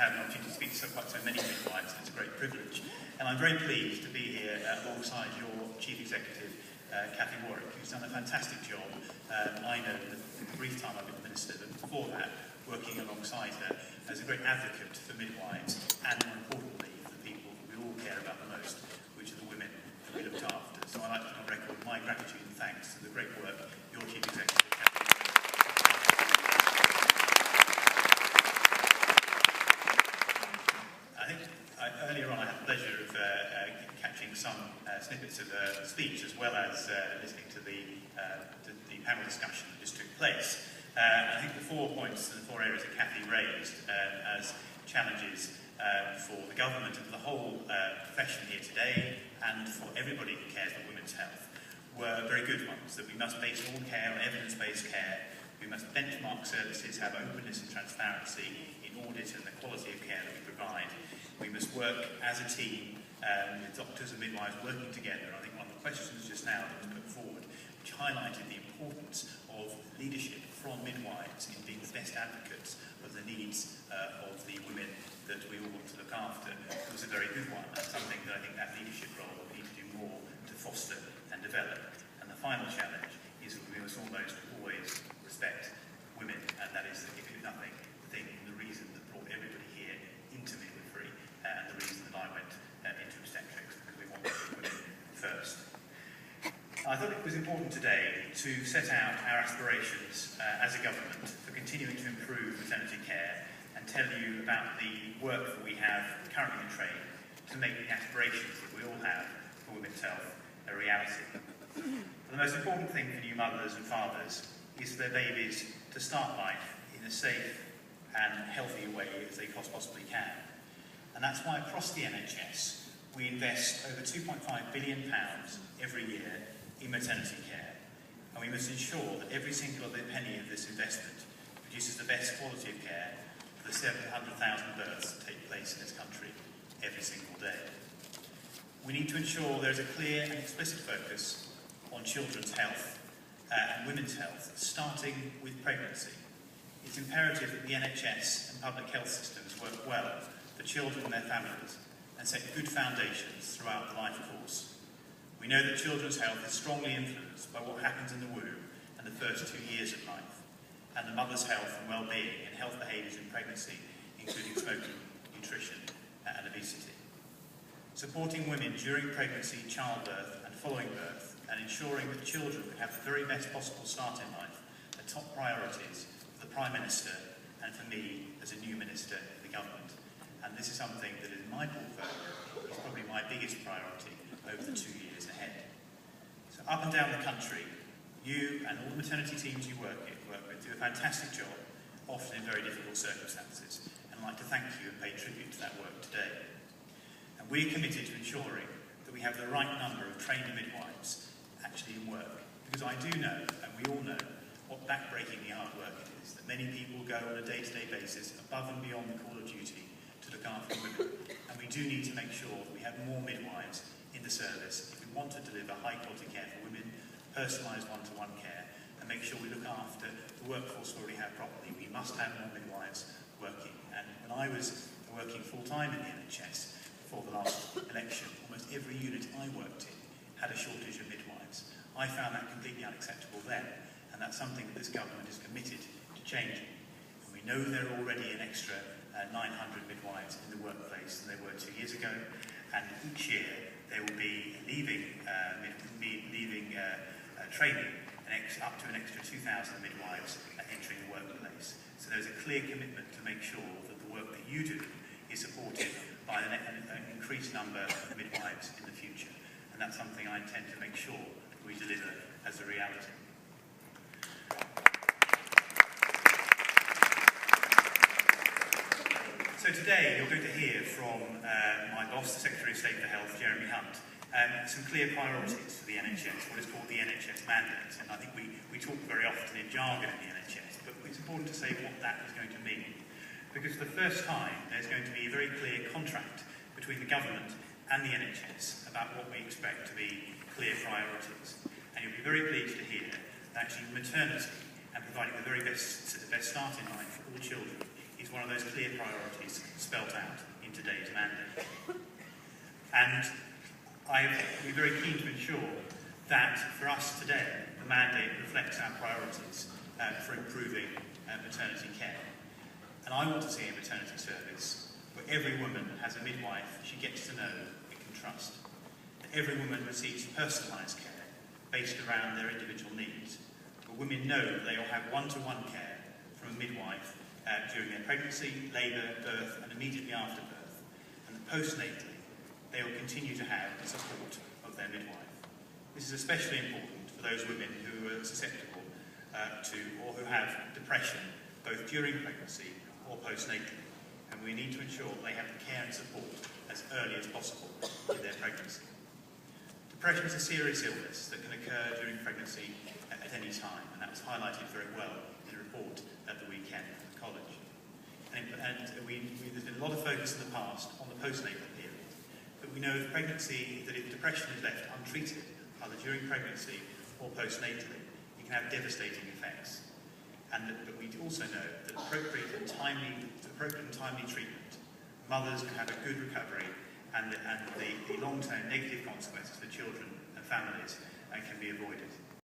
have an opportunity to speak to so many midwives. It's a great privilege. And I'm very pleased to be here alongside your Chief Executive, Cathy Warwick, who's done a fantastic job. I know the brief time I've been the Minister, but before that, working alongside her as a great advocate for midwives and, more importantly, for the people that we all care about the most, which are the women that we looked after. So I'd like to put on record my gratitude and thanks to the great work your Chief Executive, Cathy. I think earlier on I had the pleasure of catching some snippets of her speech, as well as listening to the panel discussion that just took place. I think the 4 points and the 4 areas that Cathy raised as challenges for the government and for the whole profession here today, and for everybody who cares for women's health, were very good ones. That we must base all care on evidence-based care. We must benchmark services, have openness and transparency in audit and the quality of care that we provide. We must work as a team with doctors and midwives working together. I think one of the questions just now that was put forward, which highlighted the importance of leadership from midwives in being the best advocates of the needs of the women that we all want to look after, was a very good one. That's something that I think that leadership role we need to do more to foster and develop. And the final challenge is that we must always respect women, and that is, if it's nothing, the reason that brought everybody here into midwifery, and the reason that I went into obstetrics, because we want to put women first. I thought it was important today to set out our aspirations as a government for continuing to improve maternity care, and tell you about the work that we have currently in train to make the aspirations that we all have for women's health a reality. The most important thing for new mothers and fathers is for their babies to start life in a safe and healthy way as they possibly can. And that's why across the NHS we invest over £2.5 billion every year in maternity care. And we must ensure that every single penny of this investment produces the best quality of care for the 700,000 births that take place in this country every single day. We need to ensure there is a clear and explicit focus on children's health and women's health, starting with pregnancy. It's imperative that the NHS and public health systems work well for children and their families and set good foundations throughout the life course. We know that children's health is strongly influenced by what happens in the womb and the first 2 years of life, and the mother's health and well-being and health behaviours in pregnancy, including smoking, nutrition and obesity. Supporting women during pregnancy, childbirth and following birth, and ensuring that children can have the very best possible start in life are top priorities for the Prime Minister and for me as a new Minister in the government. And this is something that in my portfolio is probably my biggest priority over the 2 years ahead. So up and down the country, you and all the maternity teams you work with do a fantastic job, often in very difficult circumstances, and I'd like to thank you and pay tribute to that work today. And we're committed to ensuring that we have the right number of trained midwives actually in work, because I do know, and we all know, what backbreakingly hard work it is, that many people go on a day-to-day basis above and beyond the call of duty to look after women, and we do need to make sure that we have more midwives in the service if we want to deliver high-quality care for women, personalised one-to-one care, and make sure we look after the workforce we already have properly. We must have more midwives working. And when I was working full-time in the NHS before the last election, almost every unit I worked in had a shortage of midwives. I found that completely unacceptable then, and that's something that this government is committed to changing. And we know there are already an extra 900 midwives in the workplace than there were 2 years ago, and each year they will be leaving training up to an extra 2,000 midwives entering the workplace. So there's a clear commitment to make sure that the work that you do is supported by an increased number of midwives in the future. And that's something I intend to make sure we deliver as a reality. So today you're going to hear from my boss, the Secretary of State for Health, Jeremy Hunt, some clear priorities for the NHS, what is called the NHS mandate. And I think we talk very often in jargon in the NHS, but it's important to say what that is going to mean. Because for the first time, there's going to be a very clear contract between the government and the NHS about what we expect to be clear priorities. And you'll be very pleased to hear that actually maternity and providing the very best start in life for all children is one of those clear priorities spelt out in today's mandate. And we're very keen to ensure that for us today, the mandate reflects our priorities for improving maternity care. And I want to see a maternity service where every woman has a midwife she gets to know and can trust. That every woman receives personalised care based around their individual needs. Where women know that they will have one-to-one care from a midwife during their pregnancy, labour, birth and immediately after birth. And that postnatally, they will continue to have the support of their midwife. This is especially important for those women who are susceptible to or who have depression both during pregnancy or postnatally, and we need to ensure that they have the care and support as early as possible in their pregnancy. Depression is a serious illness that can occur during pregnancy at any time, and that was highlighted very well in a report at the weekend from the college. There's been a lot of focus in the past on the postnatal period, but we know if depression is left untreated, either during pregnancy or postnatally, it can have devastating effects. But we also know that appropriate and timely treatment, mothers can have a good recovery, and the long-term negative consequences for children and families can be avoided.